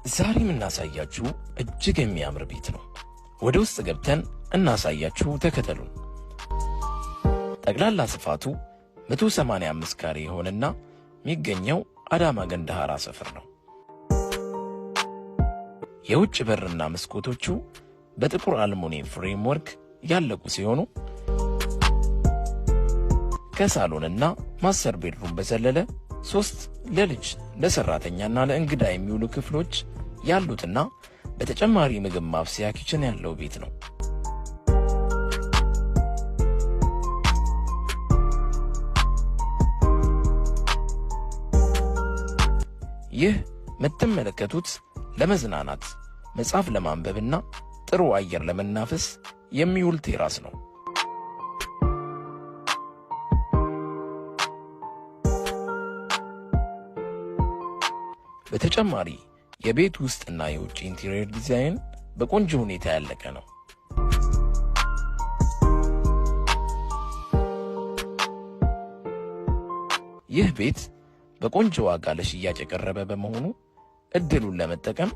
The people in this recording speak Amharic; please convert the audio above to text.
ዛሬ የምናሳያችሁ እጅግ የሚያምር ቤት ነው። ወደ ውስጥ ገብተን እናሳያችሁ፣ ተከተሉን። ጠቅላላ ስፋቱ 185 ካሬ የሆነና የሚገኘው አዳማ ገንዳሃራ ሰፈር ነው። የውጭ በርና መስኮቶቹ በጥቁር አልሙኒየም ፍሬምወርክ ያለቁ ሲሆኑ ከሳሎንና ማስተር ቤድሩም በዘለለ 3 ለልጅ ለሰራተኛና ለእንግዳ የሚውሉ ክፍሎች ያሉትና በተጨማሪ ምግብ ማብሰያ ኪችን ያለው ቤት ነው። ይህ የምትመለከቱት ለመዝናናት መጽሐፍ ለማንበብና ጥሩ አየር ለመናፈስ የሚውል ቴራስ ነው። በተጨማሪ የቤት ውስጥና የውጭ ኢንቴሪየር ዲዛይን በቆንጆ ሁኔታ ያለቀ ነው። ይህ ቤት በቆንጆ ዋጋ ለሽያጭ የቀረበ በመሆኑ እድሉን ለመጠቀም